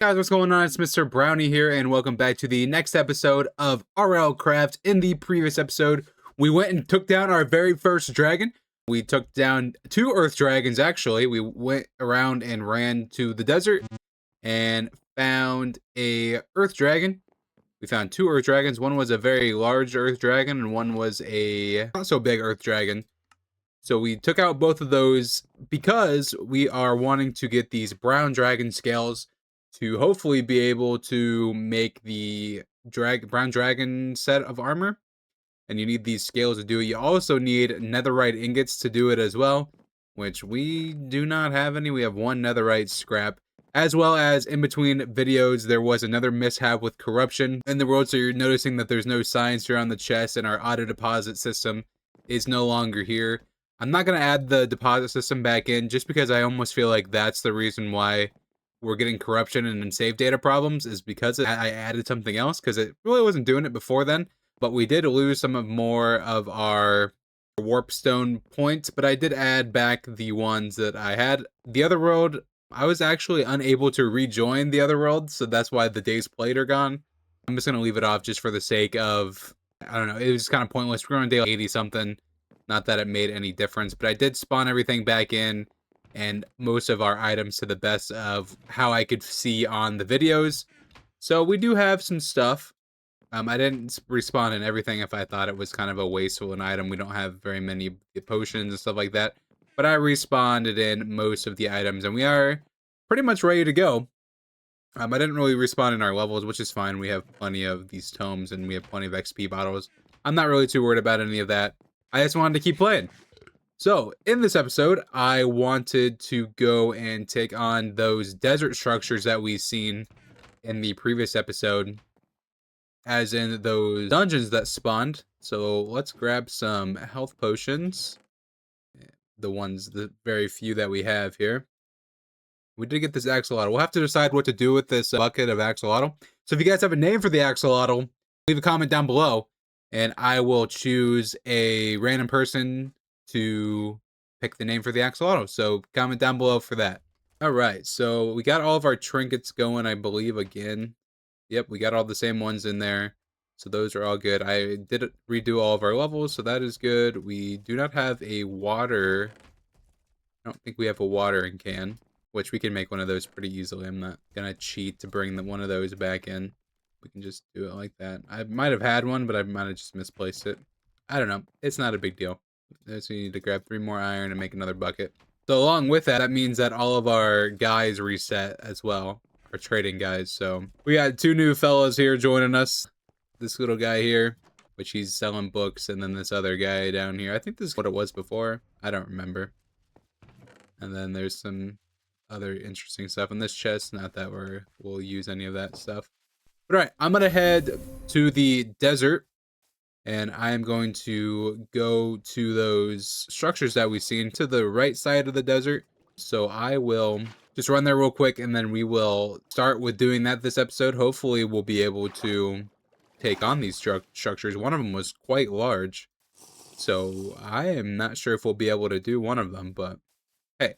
Guys, what's going on? It's Mr. Brownie here, and welcome back to the next episode of RLCraft. In the previous episode, we went and took down our very first dragon. We took down 2 earth dragons, actually. We went around and ran to the desert and found a earth dragon. We found 2 earth dragons. One was a very large earth dragon, and one was a not so big earth dragon. So we took out both of those because we are wanting to get these brown dragon scales to hopefully be able to make the brown dragon set of armor. And you need these scales to do it. You also need netherite ingots to do it as well, which we do not have any. We have 1 netherite scrap. As well as in between videos, there was another mishap with corruption in the world. So you're noticing that there's no signs here on the chest, and our auto deposit system is no longer here. I'm not going to add the deposit system back in just because I almost feel like that's the reason why we're getting corruption and save data problems, is because I added something else, because it really wasn't doing it before then. But we did lose some of more of our warpstone points, but I did add back the ones that I had. The other world, I was actually unable to rejoin the other world, so that's why the days played are gone. I'm just going to leave it off just for the sake of, I don't know, it was kind of pointless. We're on day 80 something. Not that it made any difference, but I did spawn everything back in and most of our items to the best of how I could see on the videos. So we do have some stuff. I didn't respawn in everything if I thought it was kind of a wasteful an item. We don't have very many potions and stuff like that. But I respawned it in most of the items, and we are pretty much ready to go. I didn't really respawn in our levels, which is fine. We have plenty of these tomes, and we have plenty of XP bottles. I'm not really too worried about any of that. I just wanted to keep playing. So, in this episode, I wanted to go and take on those desert structures that we've seen in the previous episode, as in those dungeons that spawned. So, let's grab some health potions. The very few that we have here. We did get this axolotl. We'll have to decide what to do with this bucket of axolotl. So, if you guys have a name for the axolotl, leave a comment down below, and I will choose a random person to pick the name for the axolotl. So comment down below for that. All right, so we got all of our trinkets going, I believe, again. Yep, we got all the same ones in there. So those are all good. I did redo all of our levels, so that is good. We do not have a water. I don't think we have a watering can, which we can make one of those pretty easily. I'm not gonna cheat to bring one of those back in. We can just do it like that. I might have had one, but I might have just misplaced it. I don't know. It's not a big deal. So we need to grab 3 more iron and make another bucket. So along with that, that means that all of our guys reset as well. Our trading guys. So we got 2 new fellas here joining us. This little guy here, which he's selling books, and then this other guy down here. I think this is what it was before. I don't remember. And then there's some other interesting stuff in this chest. Not that we'll use any of that stuff. But all right, I'm going to head to the desert. And I am going to go to those structures that we've seen to the right side of the desert. So I will just run there real quick, and then we will start with doing that this episode. Hopefully we'll be able to take on these structures. One of them was quite large. So I am not sure if we'll be able to do one of them, but hey,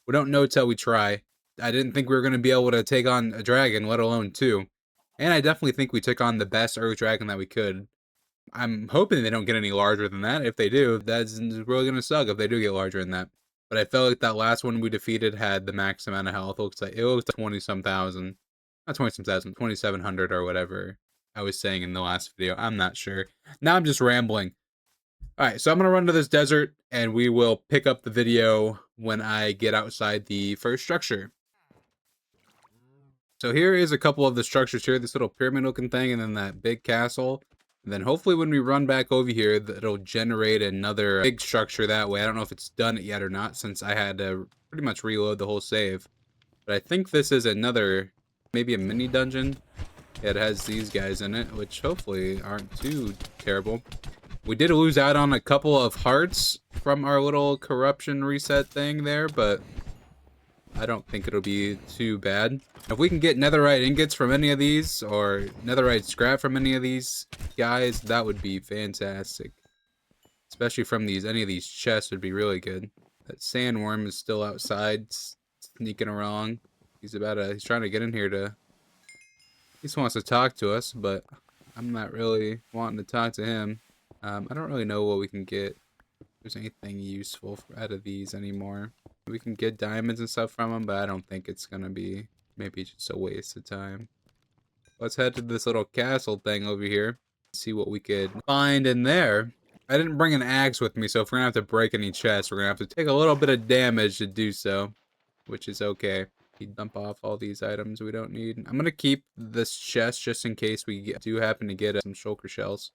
we don't know till we try. I didn't think we were going to be able to take on a dragon, let alone 2. And I definitely think we took on the best earth dragon that we could. I'm hoping they don't get any larger than that. If they do, that's really going to suck if they do get larger than that. But I felt like that last one we defeated had the max amount of health. It looks like 20-some thousand. Not 20-some thousand, 2,700 or whatever I was saying in the last video. I'm not sure. Now I'm just rambling. Alright, so I'm going to run to this desert, and we will pick up the video when I get outside the first structure. So here is a couple of the structures here. This little pyramid-looking thing, and then that big castle. And then hopefully when we run back over here, it'll generate another big structure that way. I don't know if it's done it yet or not, since I had to pretty much reload the whole save. But I think this is another, maybe a mini dungeon. It has these guys in it, which hopefully aren't too terrible. We did lose out on a couple of hearts from our little corruption reset thing there, but I don't think it'll be too bad. If we can get netherite ingots from any of these, or netherite scrap from any of these guys, that would be fantastic. Especially from any of these chests would be really good. That sandworm is still outside, sneaking around. He's trying to get in here to just wants to talk to us, but I'm not really wanting to talk to him. I don't really know what we can get. If there's anything useful out of these anymore. We can get diamonds and stuff from them, but I don't think it's gonna be, maybe just a waste of time. Let's head to this little castle thing over here. See what we could find in there. I didn't bring an axe with me, so if we're gonna have to break any chests, we're gonna have to take a little bit of damage to do so, which is okay. You dump off all these items we don't need. I'm gonna keep this chest just in case we do happen to get some shulker shells.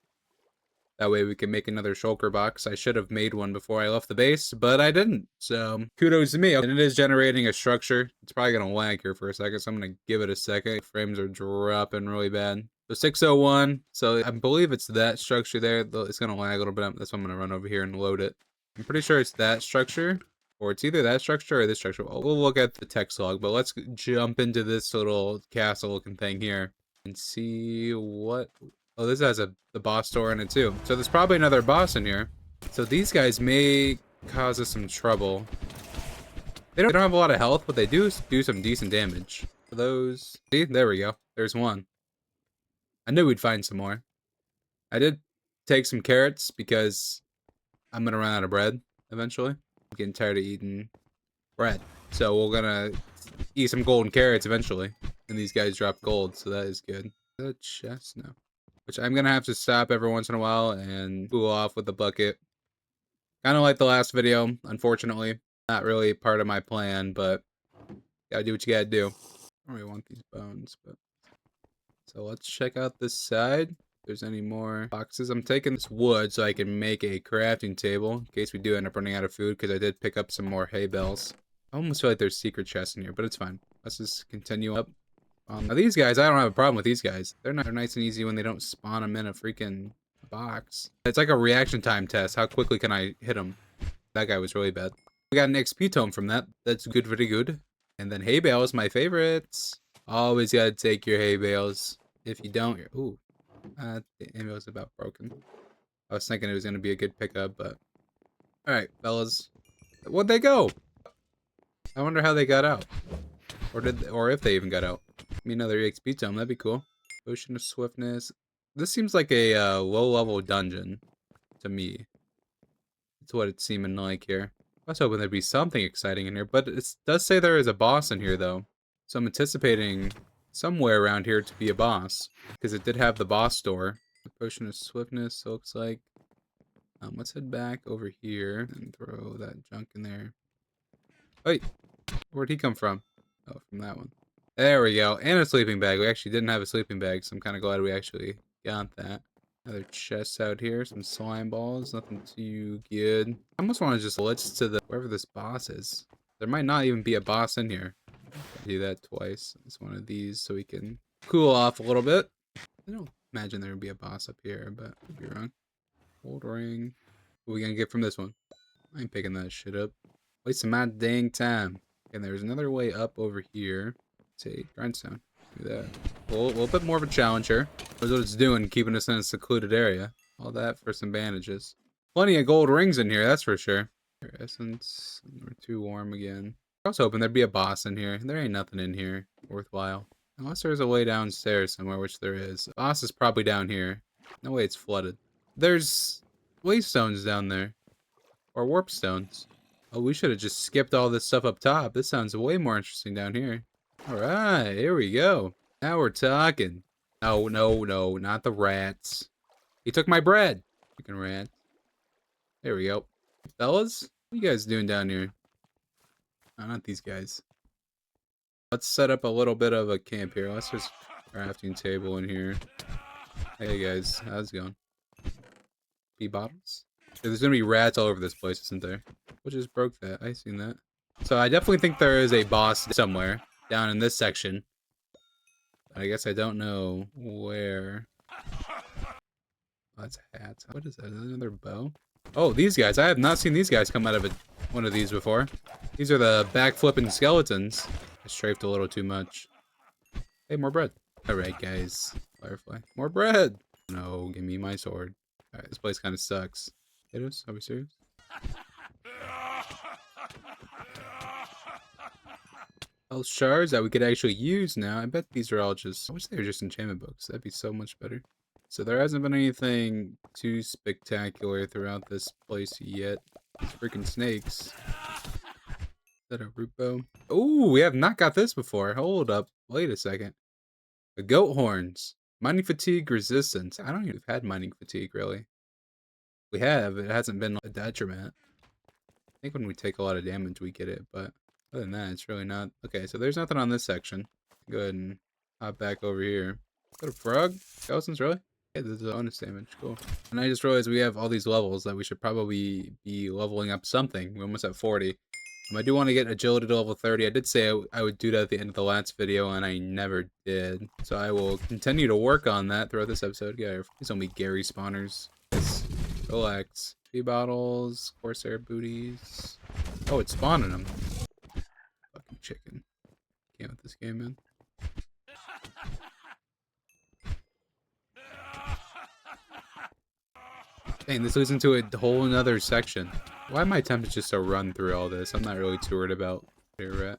That way we can make another shulker box. I should have made one before I left the base, but I didn't. So kudos to me. And it is generating a structure. It's probably gonna lag here for a second, so I'm gonna give it a second. Frames are dropping really bad. So 601. So I believe it's that structure there. It's gonna lag a little bit. That's why I'm gonna run over here and load it. I'm pretty sure it's that structure. Or it's either that structure or this structure. We'll look at the text log, but let's jump into this little castle looking thing here and see what... Oh, this has the boss door in it too. So there's probably another boss in here. So these guys may cause us some trouble. They don't have a lot of health, but they do some decent damage. For those... See? There we go. There's one. I knew we'd find some more. I did take some carrots because I'm going to run out of bread eventually. I'm getting tired of eating bread. So we're gonna eat some golden carrots eventually. And these guys drop gold, so that is good. Is that a chest? No. Which I'm gonna have to stop every once in a while and cool off with the bucket. Kind of like the last video, unfortunately. Not really part of my plan, but gotta do what you gotta do. I don't really want these bones, but... So let's check out this side. If there's any more boxes. I'm taking this wood so I can make a crafting table in case we do end up running out of food, because I did pick up some more hay bales. I almost feel like there's secret chests in here, but it's fine. Let's just continue up. Now these guys, I don't have a problem with these guys. They're nice and easy when they don't spawn them in a freaking box. It's like a reaction time test. How quickly can I hit them? That guy was really bad. We got an XP tome from that. That's good, very good. And then hay bales, my favorites. Always gotta take your hay bales. If you don't, you're... Ooh. The ambulance is about broken. I was thinking it was going to be a good pickup, but... Alright, fellas. Where'd they go? I wonder how they got out. Or if they even got out. Give me another XP tome, that'd be cool. Ocean of Swiftness. This seems like a low-level dungeon to me. That's what it's seeming like here. I was hoping there'd be something exciting in here, but it does say there is a boss in here, though. So I'm anticipating somewhere around here to be a boss, because it did have the boss door. The Potion of Swiftness looks like. Let's head back over here and throw that junk in there. Wait, where'd he come from? Oh, from that one. There we go. And a sleeping bag. We actually didn't have a sleeping bag, so I'm kind of glad we actually got that. Another chest out here. Some slime balls. Nothing too good. I almost want to just glitch to the wherever this boss is. There might not even be a boss in here. Do that twice. It's one of these so we can cool off a little bit. I don't imagine there would be a boss up here, but I could be wrong. Gold ring. What are we gonna get from this one? I ain't picking that shit up. Wasting my dang time. And there's another way up over here. Take grindstone. Do that. A little bit more of a challenge here. That's what it's doing, keeping us in a secluded area. All that for some bandages. Plenty of gold rings in here, that's for sure. Essence. We're too warm again. I was hoping there'd be a boss in here. There ain't nothing in here worthwhile. Unless there's a way downstairs somewhere, which there is. The boss is probably down here. No way it's flooded. There's waystones down there. Or warp stones. Oh, we should have just skipped all this stuff up top. This sounds way more interesting down here. Alright, here we go. Now we're talking. No, no, no, not the rats. He took my bread. Freaking rat. There we go. Fellas, what are you guys doing down here? Oh, not these guys. Let's set up a little bit of a camp here. Let's just crafting table in here. Hey guys, how's it going? Pea bottles? There's gonna be rats all over this place, isn't there? What just broke that? I seen that. So I definitely think there is a boss somewhere down in this section. I guess I don't know where. Oh, that's hats. What is that? Is that another bow? Oh, these guys. I have not seen these guys come out of one of these before. These are the backflipping skeletons. I strafed a little too much. Hey, more bread. Alright, guys. Firefly. More bread! No, give me my sword. Alright, this place kind of sucks. Potatoes? Are we serious? Health shards that we could actually use now. I bet these are all just... I wish they were just enchantment books. That'd be so much better. So there hasn't been anything too spectacular throughout this place yet. These freaking snakes. Is that a root bow? Oh, we have not got this before. Hold up. Wait a second. The goat horns. Mining fatigue resistance. I don't even have had mining fatigue, really. We have. It hasn't been a detriment. I think when we take a lot of damage, we get it, but other than that, it's really not. Okay, so there's nothing on this section. Go ahead and hop back over here. Is that a frog? Skeletons, really? Yeah, this is bonus damage. Cool. And I just realized we have all these levels that we should probably be leveling up something. We're almost at 40. I do want to get agility to level 30. I did say I would do that at the end of the last video, and I never did. So I will continue to work on that throughout this episode. Yeah, please don't be Gary spawners. Just relax. 3 bottles, Corsair booties. Oh, it's spawning them. Fucking chicken. Can't with this game, man. Dang, this leads into a whole another section. Why am I tempted just to run through all this? I'm not really too worried about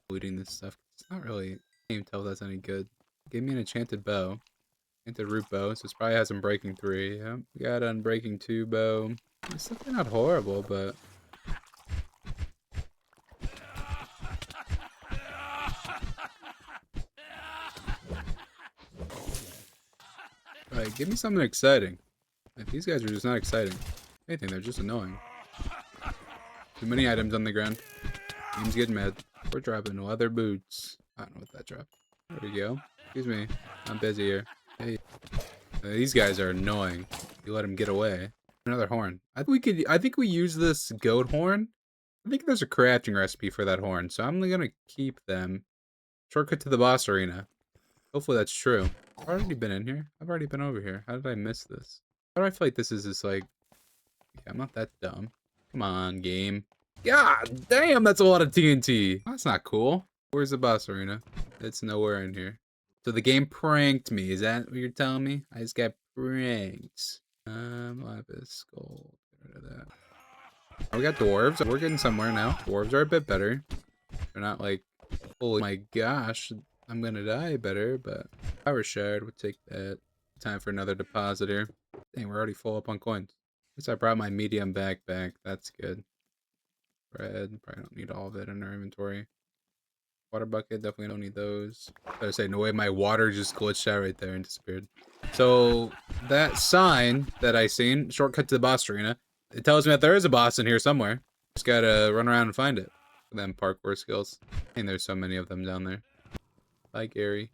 looting this stuff. It's not really... I can't even tell if that's any good. Give me an enchanted bow. Enchanted root bow, so this probably has Unbreaking 3. Yep. We got Unbreaking 2 bow. It's definitely not horrible, but... Alright, give me something exciting. Like, these guys are just not exciting. If anything, they're just annoying. Too many items on the ground. Game's getting mad. We're dropping leather boots. I don't know what that dropped. There we go. Excuse me. I'm busy here. Hey. These guys are annoying. You let them get away. Another horn. I think we use this goat horn. I think there's a crafting recipe for that horn, so I'm gonna keep them. Shortcut to the boss arena. Hopefully that's true. I've already been in here. I've already been over here. How did I miss this? How do I feel like this is just like... Yeah, I'm not that dumb. Come on, game. God damn, that's a lot of TNT. That's not cool. Where's the boss arena? It's nowhere in here. So the game pranked me. Is that what you're telling me? I just got pranked. Lapis, gold. Get rid of that. Oh, we got dwarves. We're getting somewhere now. Dwarves are a bit better. They're not like, holy my gosh, I'm gonna die better, but power shard would take that. Time for another depositor. Dang, we're already full up on coins. At least I brought my medium backpack. That's good. Bread. Probably don't need all of it in our inventory. Water bucket. Definitely don't need those. I say, no way, my water just glitched out right there and disappeared. So, that sign that I seen, shortcut to the boss arena, it tells me that there is a boss in here somewhere. Just gotta run around and find it. And then parkour skills. And there's so many of them down there. Bye, Gary.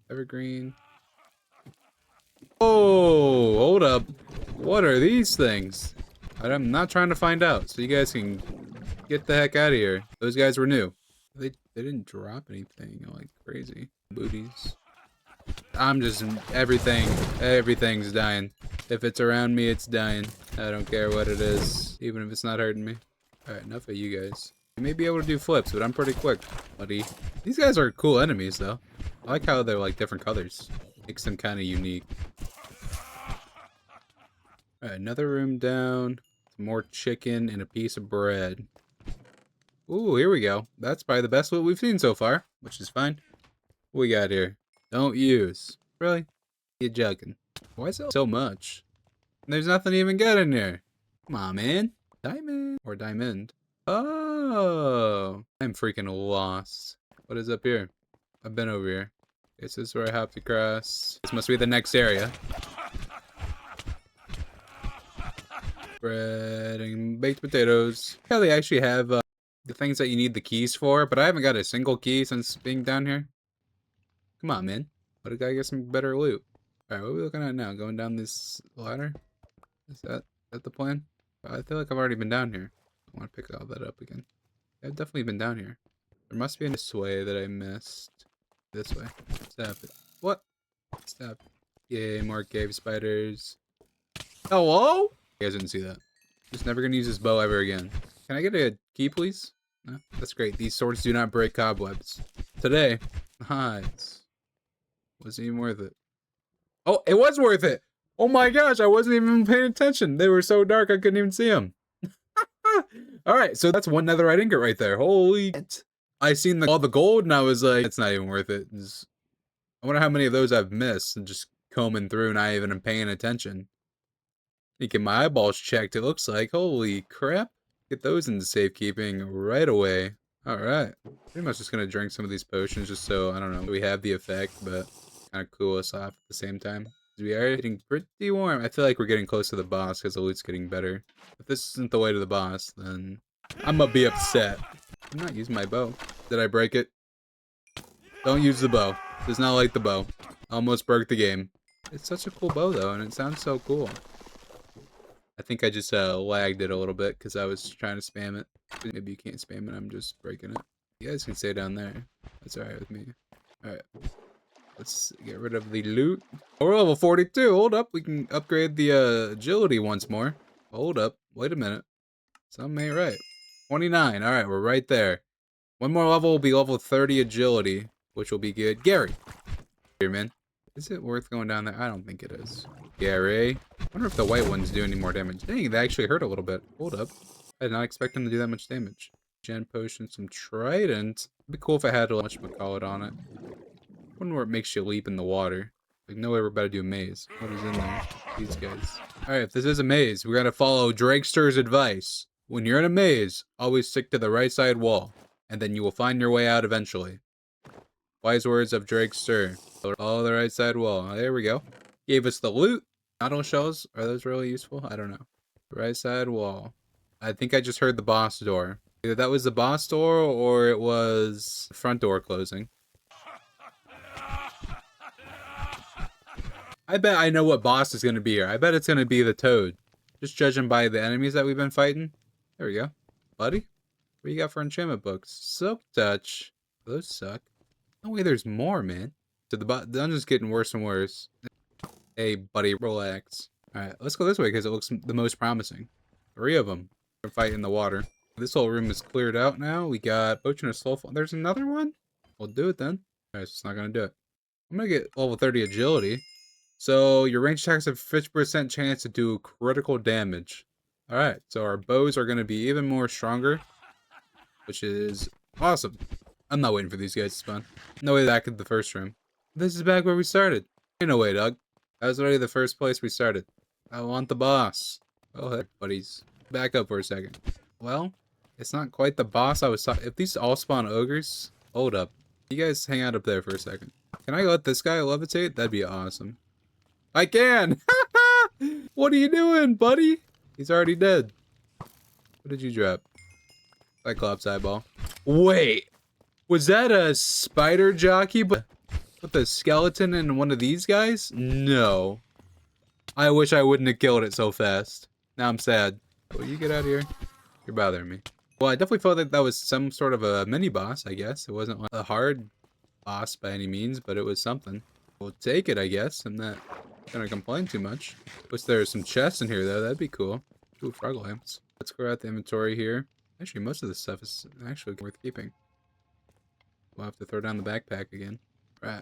Evergreen. Oh, hold up. What are these things? I'm not trying to find out, so you guys can get the heck out of here. Those guys were new. They didn't drop anything like crazy. Booties. I'm just... Everything's dying. If it's around me, it's dying. I don't care what it is, even if it's not hurting me. Alright, enough of you guys. You may be able to do flips, but I'm pretty quick, buddy. These guys are cool enemies, though. I like how they're like different colors. Makes them kind of unique. Alright, another room down. Some more chicken and a piece of bread. Ooh, here we go. That's probably the best loot we've seen so far, which is fine. What we got here? Don't use. Really? You joking. Why is it so much? There's nothing even good in here. Come on, man. Diamond. Or diamond. Oh. I'm freaking lost. What is up here? I've been over here. This is where I have to cross. This must be the next area. Bread and baked potatoes. Yeah, they actually have the things that you need the keys for, but I haven't got a single key since being down here. Come on, man. But I gotta get some better loot. Alright, what are we looking at now? Going down this ladder? Is that the plan? I feel like I've already been down here. I want to pick all that up again. I've definitely been down here. There must be this way that I missed. This way. Stop it. What? Stop. Yay, more cave spiders. Hello? You guys didn't see that. Just never gonna use this bow ever again. Can I get a key, please? No? That's great. These swords do not break cobwebs. Today, nice. Wasn't even worth it. Oh, it was worth it! Oh my gosh, I wasn't even paying attention. They were so dark I couldn't even see them. Alright, so that's one netherite ingot right there. Holy shit. I seen all the gold and I was like, it's not even worth it. I wonder how many of those I've missed and just combing through, not even paying attention. Getting my eyeballs checked, it looks like. Holy crap. Get those into safekeeping right away. Alright. Pretty much just gonna drink some of these potions just so, I don't know, we have the effect, but kind of cool us off at the same time. We are getting pretty warm. I feel like we're getting close to the boss because the loot's getting better. If this isn't the way to the boss, then I'm gonna be upset. I'm not using my bow. Did I break it? Don't use the bow. Does not like the bow. Almost broke the game. It's such a cool bow though, and it sounds so cool. I think I just lagged it a little bit because I was trying to spam it. Maybe you can't spam it, I'm just breaking it. You guys can stay down there. That's alright with me. Alright. Let's get rid of the loot. Oh, we're level 42. Hold up. We can upgrade the agility once more. Hold up. Wait a minute. Something ain't right. 29. Alright, we're right there. One more level will be level 30 agility, which will be good. Gary. Here, man. Is it worth going down there? I don't think it is. Gary. I wonder if the white ones do any more damage. Dang, they actually hurt a little bit. Hold up. I did not expect them to do that much damage. Gen potion, some trident. It'd be cool if I had a whatchamacallit on it. I wonder where it makes you leap in the water. Like, no way we're about to do a maze. What is in there? These guys. Alright, if this is a maze, we're gonna follow Drakester's advice. When you're in a maze, always stick to the right side wall, and then you will find your way out eventually. Wise words of Drakester. Follow the right side wall. There we go. Gave us the loot. Auto shells. Are those really useful? I don't know. Right side wall. I think I just heard the boss door. Either that was the boss door or it was the front door closing. I bet I know what boss is going to be here. I bet it's going to be the toad. Just judging by the enemies that we've been fighting. There we go. Buddy? What you got for enchantment books? Silk touch. Those suck. No way there's more, man. So the dungeon's getting worse and worse. Hey, buddy, relax. Alright, let's go this way because it looks the most promising. 3 of them. We're fighting in the water. This whole room is cleared out now. We got Potion of Soulful. There's another one? We'll do it then. Alright, so it's not going to do it. I'm going to get level 30 agility. So your range attacks have 50% chance to do critical damage. Alright, so our bows are going to be even more stronger. Which is awesome. I'm not waiting for these guys to spawn. No way back at the first room. This is back where we started. Ain't no way, Doug. That was already the first place we started. I want the boss. Oh, heck, buddies. Back up for a second. Well, it's not quite the boss I was talking. If these all spawn ogres, hold up. You guys hang out up there for a second. Can I let this guy levitate? That'd be awesome. I can! What are you doing, buddy? He's already dead. What did you drop? Cyclops eyeball. Wait! Was that a spider jockey with a skeleton and one of these guys? No. I wish I wouldn't have killed it so fast. Now I'm sad. Will you get out of here? You're bothering me. Well, I definitely felt like that was some sort of a mini-boss, I guess. It wasn't like a hard boss by any means, but it was something. We'll take it, I guess. I'm not gonna complain too much. Wish there was some chests in here, though. That'd be cool. Ooh, frog lamps. Let's go out the inventory here. Actually, most of this stuff is actually worth keeping. We'll have to throw down the backpack again. Right.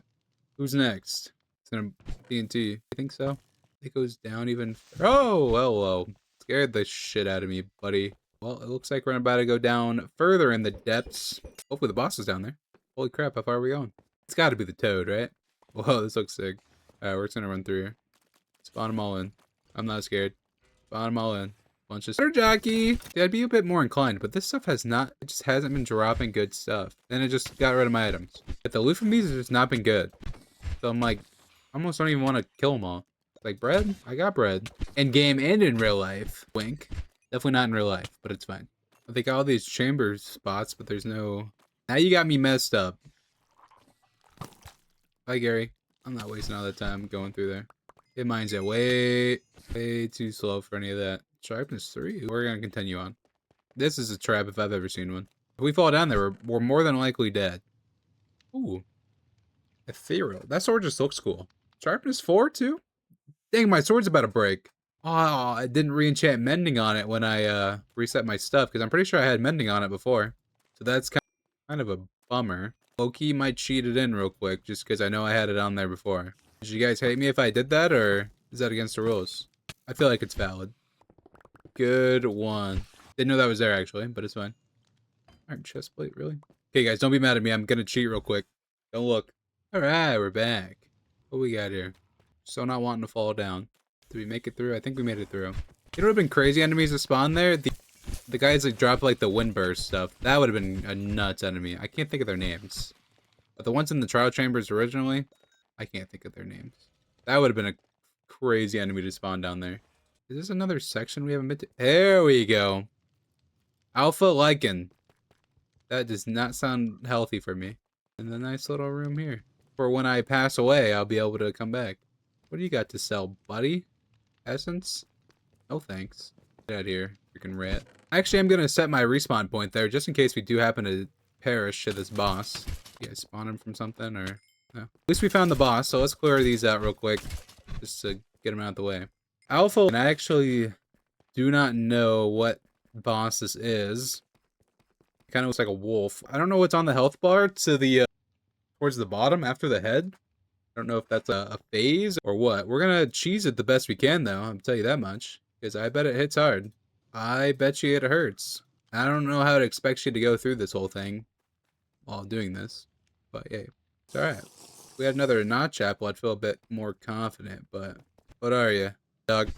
Who's next? It's gonna TNT. You think so? It goes down even. Oh, hello. Scared the shit out of me, buddy. Well, it looks like we're about to go down further in the depths. Hopefully the boss is down there. Holy crap, how far are we going? It's gotta be the toad, right? Whoa, this looks sick. Alright, we're just gonna run through here. Spawn them all in. I'm not scared. Spawn them all in. Bunch of spider jockey. Yeah, I'd be a bit more inclined, but this stuff has not, it just hasn't been dropping good stuff. Then it just got rid of my items. But the loot from these has just not been good. So I'm like, I almost don't even want to kill them all. Like, bread? I got bread. In game and in real life. Wink. Definitely not in real life, but it's fine. I think all these chamber spots, but there's no... Now you got me messed up. Bye, Gary. I'm not wasting all that time going through there. It mines it way too slow for any of that. Sharpness 3. We're gonna continue on. This is a trap if I've ever seen one. If we fall down there, we're more than likely dead. Ooh. Ethereal. That sword just looks cool. Sharpness 4 too? Dang, my sword's about to break. Oh, I didn't re-enchant mending on it when I reset my stuff, because I'm pretty sure I had mending on it before. So that's kind of a bummer. Low-key might cheat it in real quick, just because I know I had it on there before. Did you guys hate me if I did that, or is that against the rules? I feel like it's valid. Good one. Didn't know that was there, actually, but it's fine. Alright, chest plate, really? Okay, guys, don't be mad at me. I'm gonna cheat real quick. Don't look. Alright, we're back. What we got here? Still not wanting to fall down. Did we make it through? I think we made it through. It would have been crazy enemies to spawn there. The guys that dropped like the wind burst stuff. That would have been a nuts enemy. I can't think of their names. But the ones in the trial chambers originally, I can't think of their names. That would have been a crazy enemy to spawn down there. Is this another section we haven't been to? There we go. Alpha LYCAN. That does not sound healthy for me. And the nice little room here. For when I pass away, I'll be able to come back. What do you got to sell, buddy? Essence? No thanks. Get out of here, freaking rat. Actually, I'm going to set my respawn point there, just in case we do happen to perish to this boss. You guys spawn him from something, or no? At least we found the boss, so let's clear these out real quick, just to get them out of the way. Alpha, and I actually do not know what boss this is. It kind of looks like a wolf. I don't know what's on the health bar to the towards the bottom after the head. I don't know if that's a phase or what. We're gonna cheese it the best we can, though. I'll tell you that much, because I bet it hits hard. I bet you it hurts. I don't know how to expect you to go through this whole thing while doing this, but yeah, it's all right. If we had another notch apple, I'd feel a bit more confident. But what are you, dog?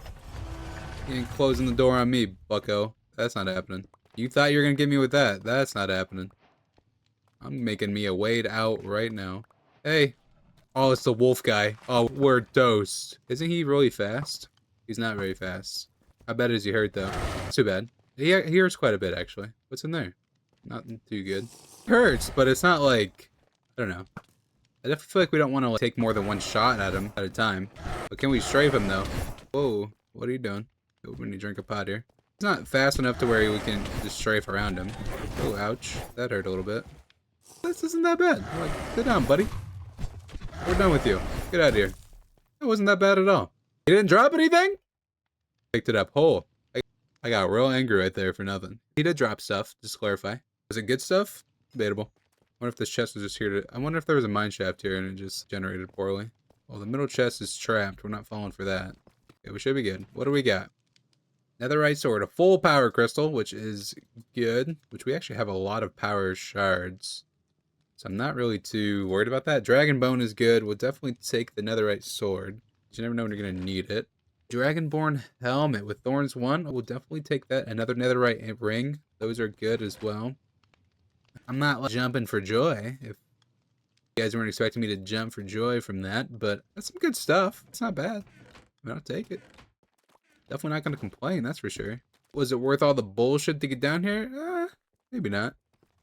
You ain't closing the door on me, bucko. That's not happening. You thought you were gonna get me with that. That's not happening. I'm making me a wade out right now. Hey. Oh, it's the wolf guy. Oh, we're toast. Isn't he really fast? He's not very fast. I bet is he hurt, though. It's too bad. He hurts quite a bit, actually. What's in there? Nothing too good. It hurts, but it's not like... I don't know. I definitely feel like we don't want to like, take more than one shot at him at a time. But can we strafe him, though? Whoa. What are you doing? When you drink a pot here. He's not fast enough to where we can just strafe around him. Oh, ouch. That hurt a little bit. This isn't that bad. Like, sit down, buddy. We're done with you. Get out of here. That wasn't that bad at all. You didn't drop anything? Picked it up whole. I got real angry right there for nothing. He did drop stuff, just to clarify. Was it good stuff? Debatable. I wonder if this chest was just here to... I wonder if there was a mine shaft here and it just generated poorly. Well, the middle chest is trapped. We're not falling for that. Okay, we should be good. What do we got? Netherite sword. A full power crystal, which is good. Which we actually have a lot of power shards. So I'm not really too worried about that. Dragon bone is good. We'll definitely take the netherite sword. You never know when you're going to need it. Dragonborn helmet with thorns 1. We'll definitely take that. Another netherite ring. Those are good as well. I'm not like, jumping for joy. If you guys weren't expecting me to jump for joy from that. But that's some good stuff. It's not bad. I mean, I'll take it. Definitely not going to complain, that's for sure. Was it worth all the bullshit to get down here? Maybe not.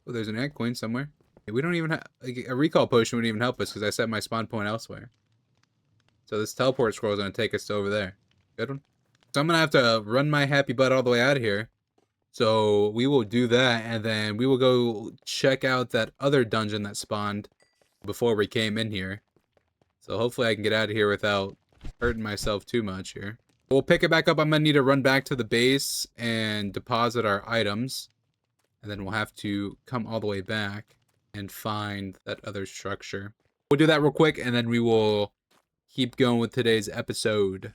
Oh, there's an ant coin somewhere. We don't even have like, a recall potion wouldn't even help us because I set my spawn point elsewhere. So this teleport scroll is going to take us to over there. Good one. So I'm going to have to run my happy butt all the way out of here. So we will do that and then we will go check out that other dungeon that spawned before we came in here. So hopefully I can get out of here without hurting myself too much here. We'll pick it back up. I'm going to need to run back to the base and deposit our items. And then we'll have to come all the way back and find that other structure. We'll do that real quick and then we will keep going with today's episode.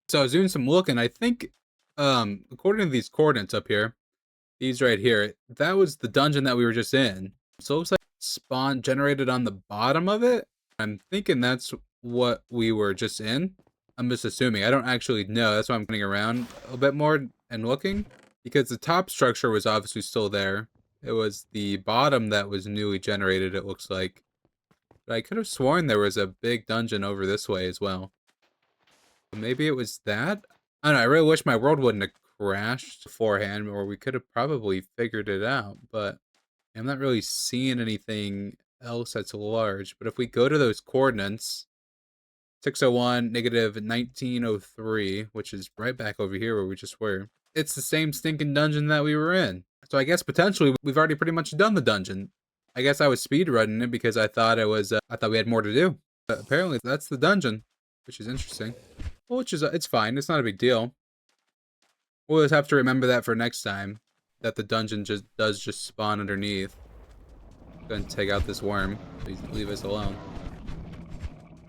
So I was doing some looking. I think according to these coordinates up here, these right here, that was the dungeon that we were just in. So it looks like spawn generated on the bottom of it. I'm thinking that's what we were just in. I'm just assuming. I don't actually know. That's why I'm running around a little bit more and looking. Because the top structure was obviously still there. It was the bottom that was newly generated, it looks like. But I could have sworn there was a big dungeon over this way as well. But maybe it was that? I don't know. I really wish my world wouldn't have crashed beforehand. Or we could have probably figured it out. But I'm not really seeing anything else that's large. But if we go to those coordinates... 601, negative 1903, which is right back over here where we just were. It's the same stinking dungeon that we were in. So I guess potentially we've already pretty much done the dungeon. I guess I was speedrunning it because I thought it was, I thought we had more to do. But apparently that's the dungeon, which is interesting. Well, which is, it's fine. It's not a big deal. We'll just have to remember that for next time, that the dungeon does just spawn underneath. Go ahead and take out this worm. Please leave us alone.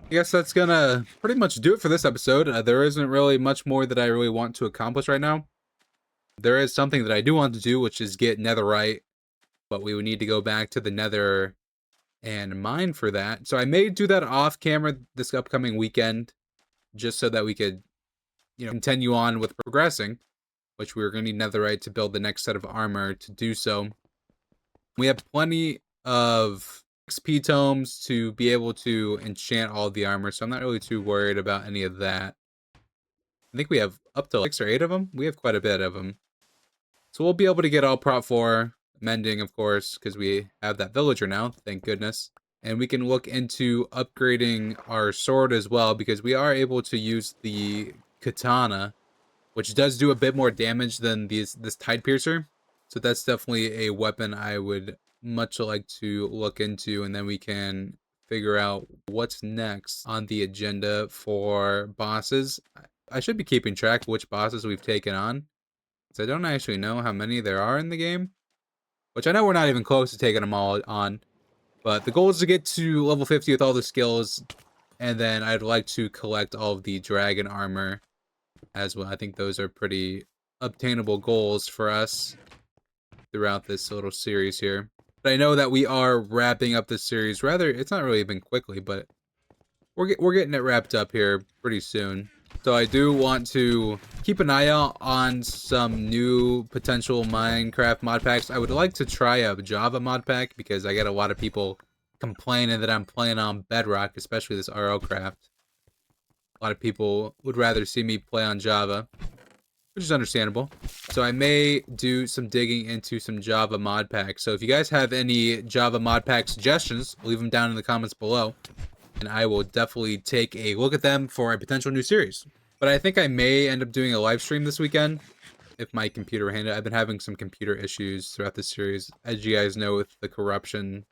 I guess that's gonna pretty much do it for this episode. There isn't really much more that I really want to accomplish right now. There is something that I do want to do, which is get netherite, but we would need to go back to the nether and mine for that. So I may do that off camera this upcoming weekend, just so that we could, continue on with progressing, which we were going to need netherite to build the next set of armor to do so. We have plenty of XP tomes to be able to enchant all the armor, so I'm not really too worried about any of that. I think we have up to 6 or 8 of them. We have quite a bit of them. So we'll be able to get all prop 4, mending, of course, because we have that villager now, thank goodness. And we can look into upgrading our sword as well, because we are able to use the katana, which does do a bit more damage than this tide piercer. So that's definitely a weapon I would much like to look into, and then we can figure out what's next on the agenda for bosses. I should be keeping track of which bosses we've taken on, because I don't actually know how many there are in the game, which I know we're not even close to taking them all on. But the goal is to get to level 50 with all the skills, and then I'd like to collect all of the dragon armor as well. I think those are pretty obtainable goals for us throughout this little series here. But I know that we are wrapping up this series rather, it's not really been quickly, but we're getting it wrapped up here pretty soon. So I do want to keep an eye out on some new potential Minecraft mod packs. I would like to try a Java mod pack because I get a lot of people complaining that I'm playing on Bedrock, especially this RLCraft. A lot of people would rather see me play on Java, which is understandable. So I may do some digging into some Java mod packs. So if you guys have any Java mod pack suggestions, leave them down in the comments below, and I will definitely take a look at them for a potential new series. But I think I may end up doing a live stream this weekend if my computer handles it. I've been having some computer issues throughout the series. As you guys know, with the corruption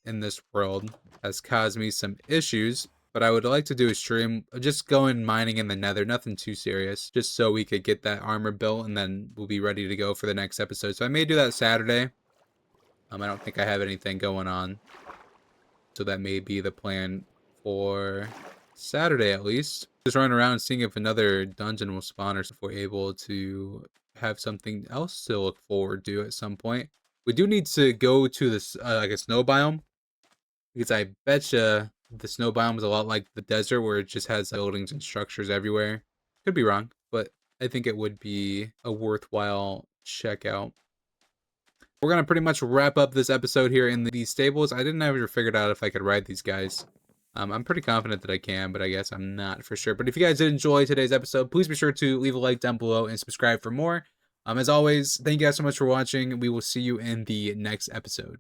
in this world has caused me some issues. But I would like to do a stream just going mining in the nether, nothing too serious, just so we could get that armor built, and then we'll be ready to go for the next episode. So I may do that Saturday. I don't think I have anything going on, so that may be the plan for Saturday at least. Just running around seeing if another dungeon will spawn, or if we're able to have something else to look forward to at some point. We do need to go to this like a snow biome, because I betcha the snow biome is a lot like the desert, where it just has buildings and structures everywhere. Could be wrong, but I think it would be a worthwhile check out. We're going to pretty much wrap up this episode here in these stables. I didn't ever figured out if I could ride these guys. I'm pretty confident that I can, but I guess I'm not for sure. But if you guys did enjoy today's episode, please be sure to leave a like down below and subscribe for more. As always, thank you guys so much for watching. We will see you in the next episode.